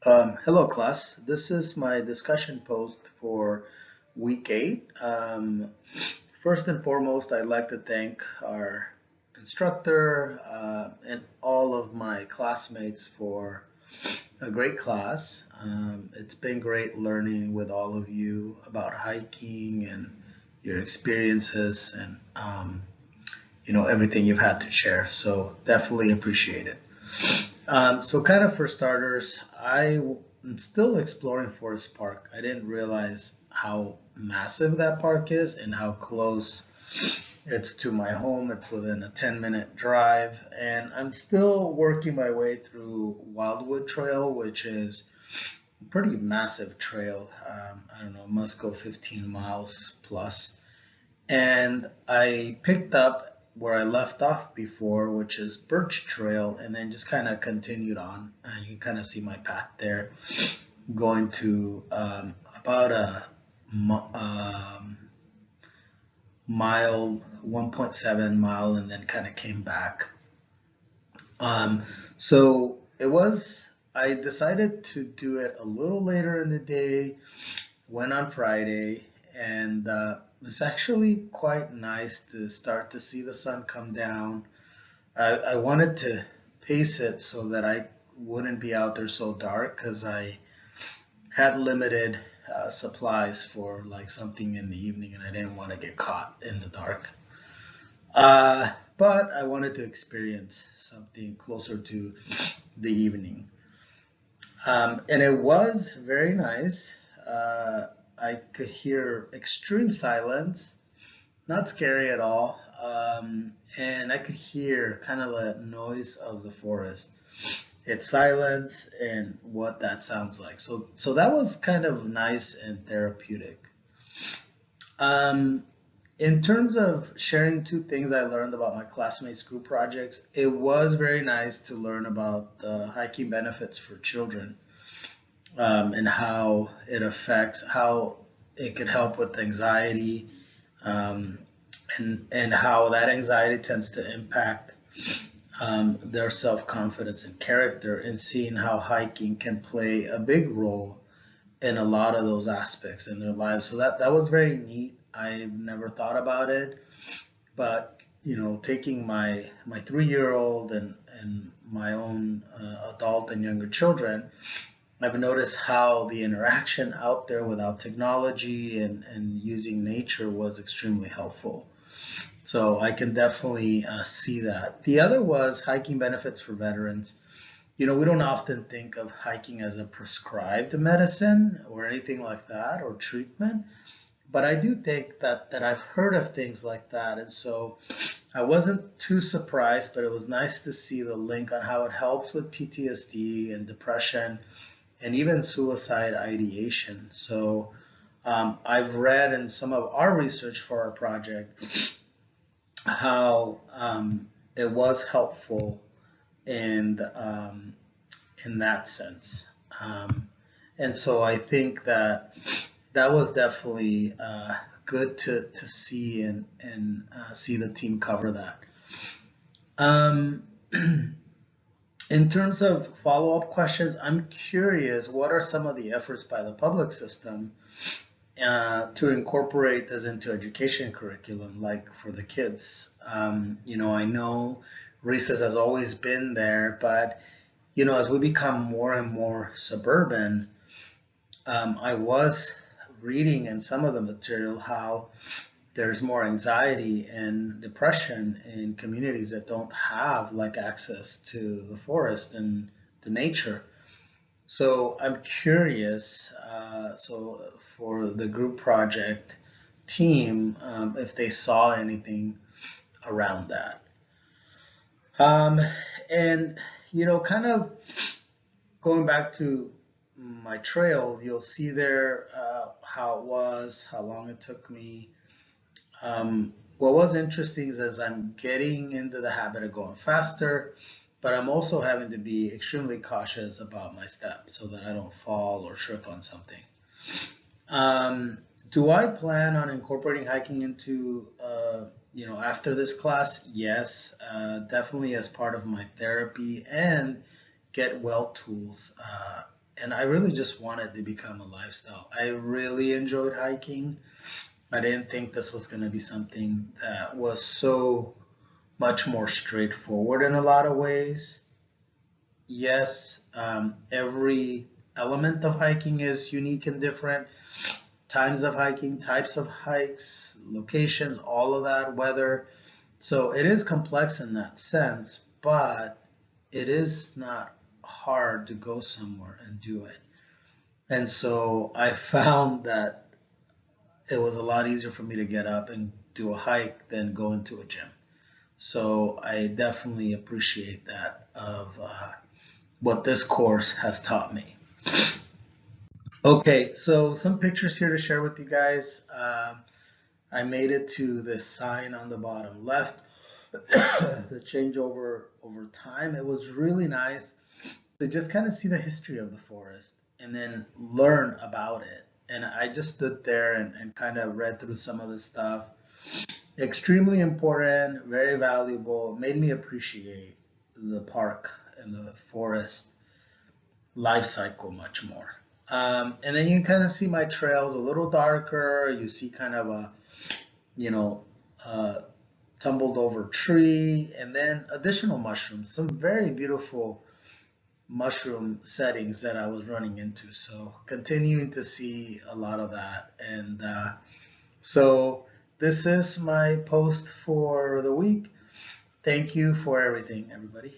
Hello, class. This is my discussion post for week 8. First and foremost, I'd like to thank our instructor and all of my classmates for a great class. It's been great learning with all of you about hiking and your experiences and everything you've had to share. So definitely appreciate it. So kind of for starters, am still exploring Forest Park. I didn't realize how massive that park is and how close it's to my home. It's within a 10-minute drive, and I'm still working my way through Wildwood Trail, which is a pretty massive trail. I don't know, must go 15 miles plus. And I picked up where I left off before, which is Birch Trail, and then just kind of continued on. And you can kind of see my path there, going to about a mile, 1.7 mile, and then kind of came back. So it was, I decided to do it a little later in the day, went on Friday, and it's actually quite nice to start to see the sun come down. I wanted to pace it so that I wouldn't be out there so dark because I had limited supplies for like something in the evening and I didn't want to get caught in the dark. But I wanted to experience something closer to the evening. And it was very nice. I could hear extreme silence, not scary at all. And I could hear kind of the noise of the forest, its silence, and what that sounds like. So that was kind of nice and therapeutic. Um, in terms of sharing two things I learned about my classmates' group projects, it was very nice to learn about the hiking benefits for children and how it affects, how it could help with anxiety, um, and how that anxiety tends to impact their self-confidence and character, and seeing how hiking can play a big role in a lot of those aspects in their lives. So that was very neat. I've never thought about it, but taking my 3-year old and my own adult and younger children, I've noticed how the interaction out there without technology and using nature was extremely helpful. So I can definitely see that. The other was hiking benefits for veterans. We don't often think of hiking as a prescribed medicine or anything like that or treatment, but I do think that I've heard of things like that. And so I wasn't too surprised, but it was nice to see the link on how it helps with PTSD and depression and even suicide ideation. So I've read in some of our research for our project how it was helpful in that sense. And so I think that was definitely good to see and see the team cover that. Um, in terms of follow-up questions, I'm curious, what are some of the efforts by the public system to incorporate this into education curriculum, like for the kids? I know recess has always been there, but as we become more and more suburban, I was reading in some of the material how there's more anxiety and depression in communities that don't have like access to the forest and the nature. So I'm curious, so for the group project team, if they saw anything around that. Um, and, kind of going back to my trail, you'll see there how it was, how long it took me. What was interesting is as I'm getting into the habit of going faster, but I'm also having to be extremely cautious about my step so that I don't fall or trip on something. Do I plan on incorporating hiking into, after this class? Yes, definitely as part of my therapy and get well tools. and I really just wanted to become a lifestyle. I really enjoyed hiking. I didn't think this was going to be something that was so much more straightforward in a lot of ways. Yes, every element of hiking is unique and different. Times of hiking, types of hikes, locations, all of that, weather. So it is complex in that sense, but it is not hard to go somewhere and do it. And so I found that it was a lot easier for me to get up and do a hike than go into a gym. So I definitely appreciate that of what this course has taught me. Okay, so some pictures here to share with you guys. I made it to this sign on the bottom left, the changeover over time. It was really nice to just kind of see the history of the forest and then learn about it. And I just stood there and kind of read through some of the stuff. Extremely important, very valuable, made me appreciate the park and the forest life cycle much more. And then you kind of see my trails a little darker. You see kind of a, you know, uh, tumbled over tree, and then additional mushrooms, some very beautiful mushroom settings that I was running into. So continuing to see a lot of that. And so this is my post for the week. Thank you for everything, everybody.